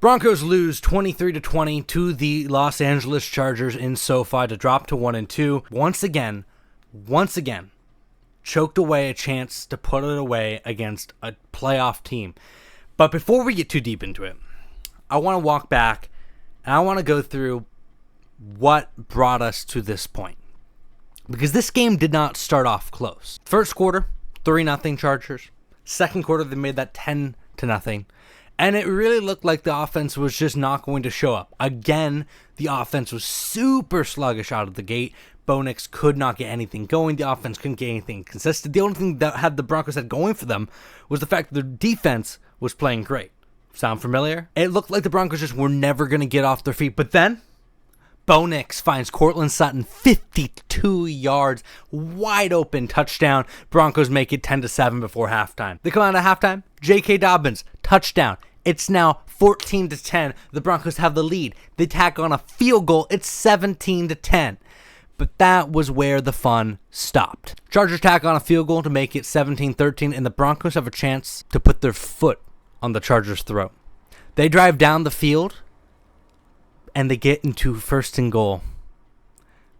Broncos lose 23-20 to the Los Angeles Chargers in SoFi to drop to 1-2. Once again, choked away a chance to put it away against a playoff team. But before we get too deep into it, I want to walk back and I want to go through what brought us to this point. Because this game did not start off close. First quarter, 3-0 Chargers. Second quarter, they made that 10-0. And it really looked like the offense was just not going to show up. Again, the offense was super sluggish out of the gate. Bo Nix could not get anything going. The offense couldn't get anything consistent. The only thing that had the Broncos had going for them was the fact that their defense was playing great. Sound familiar? It looked like the Broncos just were never going to get off their feet. But then, Bo Nix finds Courtland Sutton 52 yards, wide open touchdown. Broncos make it 10-7 before halftime. They come out at halftime. J.K. Dobbins, touchdown. It's now 14-10. The Broncos have the lead. They tack on a field goal. It's 17-10. But that was where the fun stopped. Chargers tack on a field goal to make it 17-13, and the Broncos have a chance to put their foot on the Chargers' throat. They drive down the field, and they get into first and goal.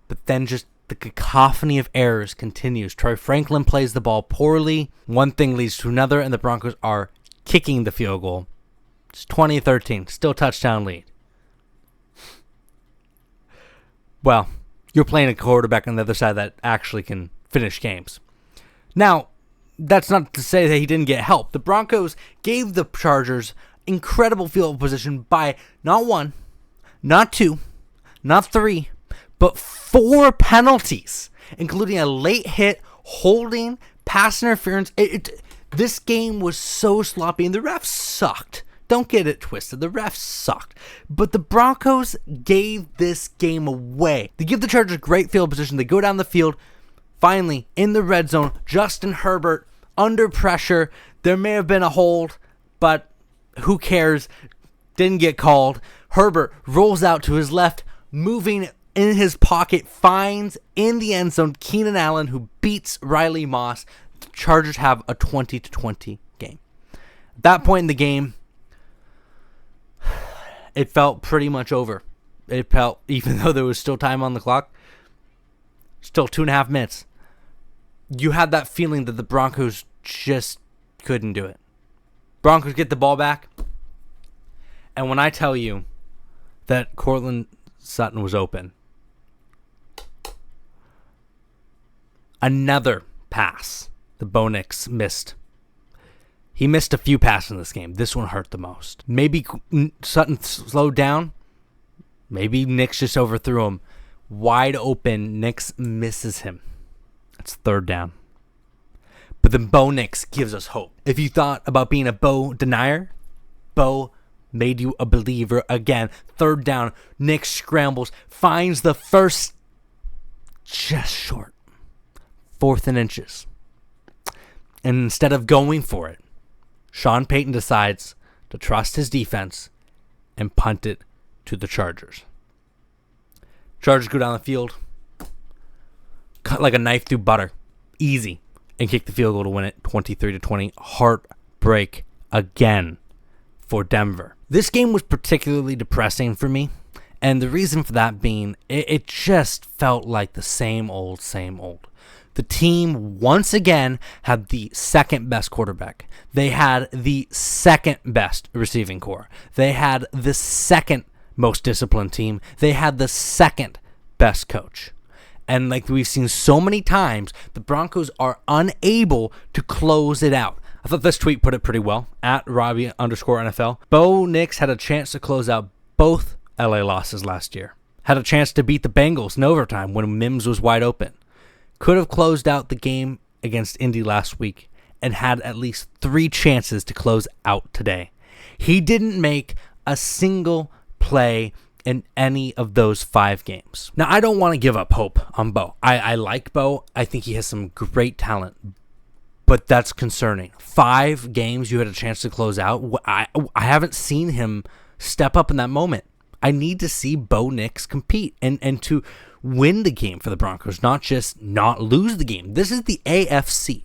But then just the cacophony of errors continues. Troy Franklin plays the ball poorly. One thing leads to another, and the Broncos are kicking the field goal. It's 20-13. Still touchdown lead. Well, you're playing a quarterback on the other side that actually can finish games. Now, that's not to say that he didn't get help. The Broncos gave the Chargers incredible field position by not one, not two, not three, but 4 penalties, including a late hit, holding, pass interference. This game was so sloppy, and the refs sucked. Don't get it twisted. The refs sucked. But the Broncos gave this game away. They give the Chargers great field position. They go down the field. Finally, in the red zone, Justin Herbert under pressure. There may have been a hold, but who cares? Didn't get called. Herbert rolls out to his left, moving in his pocket, finds in the end zone Keenan Allen, who beats Riley Moss. The Chargers have a 20-20 game. At that point in the game, it felt pretty much over. It felt, even though there was still time on the clock, still 2.5 minutes. You had that feeling that the Broncos just couldn't do it. Broncos get the ball back. And when I tell you that Courtland Sutton was open, another pass the Bo Nix missed. He missed a few passes in this game. This one hurt the most. Maybe Sutton slowed down. Maybe Nix just overthrew him. Wide open, Nix misses him. It's third down. But then Bo Nix gives us hope. If you thought about being a Bo denier, Bo made you a believer again. Third down, Nix scrambles, finds the first, just short. 4th and inches. And instead of going for it, Sean Payton decides to trust his defense and punt it to the Chargers. Chargers go down the field, cut like a knife through butter, easy, and kick the field goal to win it 23-20. Heartbreak again for Denver. This game was particularly depressing for me, and the reason for that being, it just felt like the same old, same old. The team, once again, had the second best quarterback. They had the second best receiving core. They had the second most disciplined team. They had the second best coach. And like we've seen so many times, the Broncos are unable to close it out. I thought this tweet put it pretty well, at Robbie_NFL. Bo Nix had a chance to close out both LA losses last year. Had a chance to beat the Bengals in overtime when Mims was wide open. Could have closed out the game against Indy last week and had at least 3 chances to close out today. He didn't make a single play in any of those 5 games. Now, I don't want to give up hope on Bo. I like Bo. I think he has some great talent, but that's concerning. 5 games you had a chance to close out. I haven't seen him step up in that moment. I need to see Bo Nix compete and to win the game for the Broncos, not just not lose the game. This is the AFC.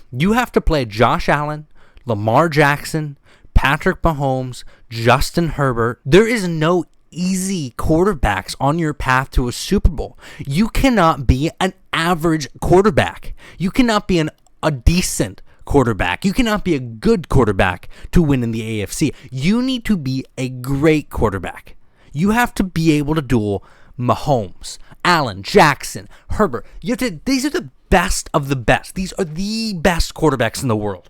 You have to play Josh Allen, Lamar Jackson, Patrick Mahomes, Justin Herbert. There is no easy quarterbacks on your path to a Super Bowl. You cannot be an average quarterback. You cannot be a decent quarterback. You cannot be a good quarterback to win in the AFC. You need to be a great quarterback. You have to be able to duel Mahomes, Allen, Jackson, Herbert. These are the best of the best. These are the best quarterbacks in the world.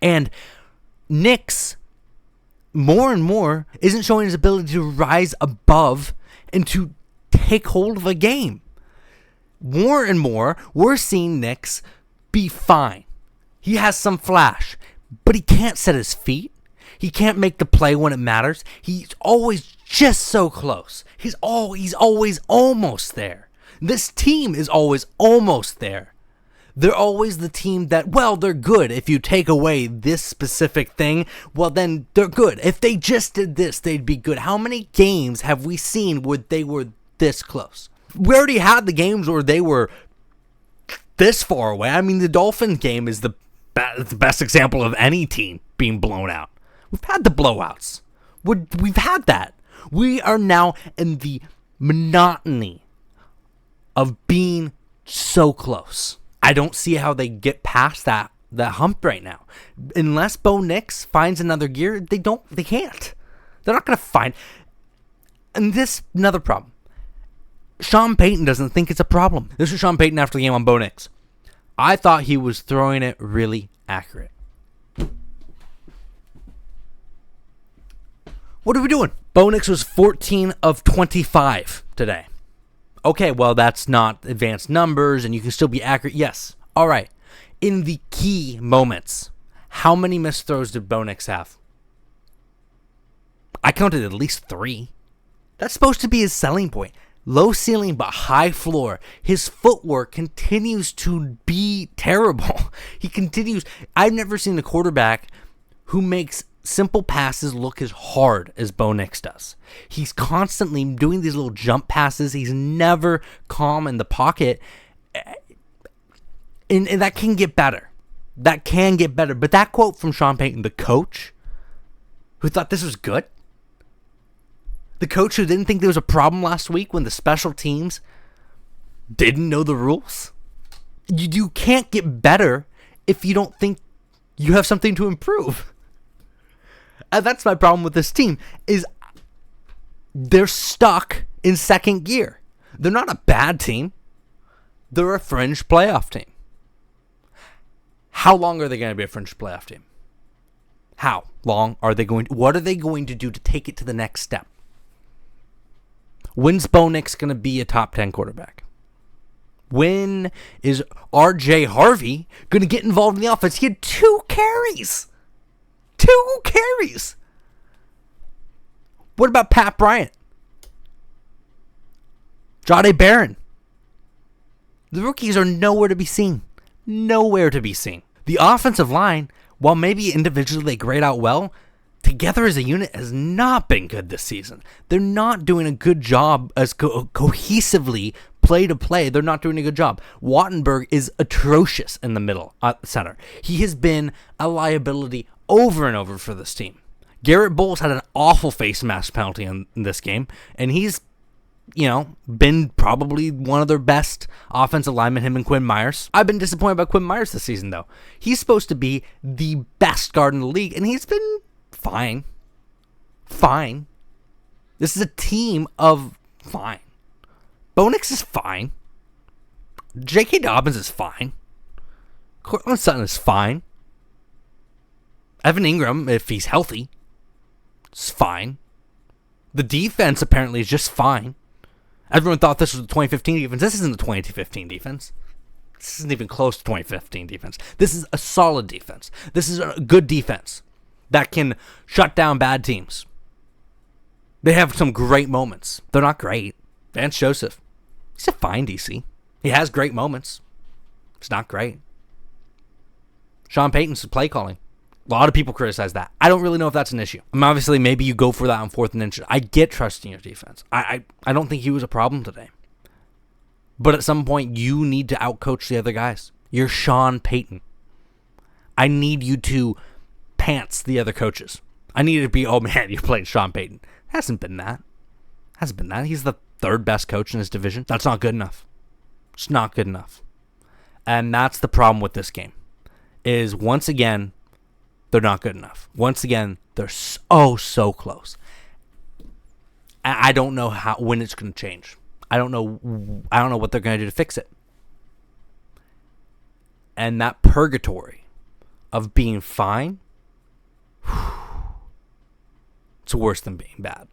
And Nick's more and more isn't showing his ability to rise above and to take hold of a game. More and more, we're seeing Nick's be fine. He has some flash, but he can't set his feet. He can't make the play when it matters. He's always just so close. He's always almost there. This team is always almost there. They're always the team that, well, they're good. If you take away this specific thing, well, then they're good. If they just did this, they'd be good. How many games have we seen where they were this close? We already had the games where they were this far away. I mean, the Dolphins game is the best example of any team being blown out. We've had the blowouts. We've had that. We are now in the monotony of being so close. I don't see how they get past that hump right now. Unless Bo Nix finds another gear, they can't. They're not going to find. And this, another problem. Sean Payton doesn't think it's a problem. This is Sean Payton after the game on Bo Nix. I thought he was throwing it really accurate. What are we doing? Bo Nix was 14 of 25 today. Okay, well, that's not advanced numbers, and you can still be accurate. Yes. All right. In the key moments, how many missed throws did Bo Nix have? I counted at least 3. That's supposed to be his selling point. Low ceiling, but high floor. His footwork continues to be terrible. He continues. I've never seen a quarterback who makes simple passes look as hard as Bo Nix does. He's constantly doing these little jump passes. He's never calm in the pocket. And that can get better. That can get better. But that quote from Sean Payton, the coach, who thought this was good, the coach who didn't think there was a problem last week when the special teams didn't know the rules, you can't get better if you don't think you have something to improve. And that's my problem with this team, is they're stuck in second gear. They're not a bad team. They're a fringe playoff team. How long are they going to be a fringe playoff team? How long are they going to, what are they going to do to take it to the next step? When's Bo Nix going to be a top 10 quarterback? When is R.J. Harvey going to get involved in the offense? He had 2 carries. 2 carries. What about Pat Bryant? Jahdae Barron? The rookies are nowhere to be seen. Nowhere to be seen. The offensive line, while maybe individually they grade out well, together as a unit has not been good this season. They're not doing a good job as cohesively play to play. They're not doing a good job. Wattenberg is atrocious in the middle center. He has been a liability over and over for this team. Garrett Bowles had an awful face mask penalty in this game, and he's, been probably one of their best offensive linemen, him and Quinn Myers. I've been disappointed by Quinn Myers this season, though. He's supposed to be the best guard in the league, and he's been fine. Fine. This is a team of fine. Bo Nix is fine. J.K. Dobbins is fine. Cortland Sutton is fine. Evan Ingram, if he's healthy, is fine. The defense apparently is just fine. Everyone thought this was the 2015 defense. This isn't the 2015 defense. This isn't even close to 2015 defense. This is a solid defense. This is a good defense that can shut down bad teams. They have some great moments. They're not great. Vance Joseph, he's a fine DC. He has great moments. It's not great. Sean Payton's play calling. A lot of people criticize that. I don't really know if that's an issue. Obviously, maybe you go for that on 4th and inches. I get trusting your defense. I don't think he was a problem today. But at some point, you need to outcoach the other guys. You're Sean Payton. I need you to pants the other coaches. I needed to be, oh man, you're playing Sean Payton. Hasn't been that. He's the third best coach in his division. That's not good enough. It's not good enough. And that's the problem with this game. Is once again, they're not good enough. Once again, they're so close. I don't know when it's going to change. I don't know what they're going to do to fix it. And that purgatory of being fine, it's worse than being bad.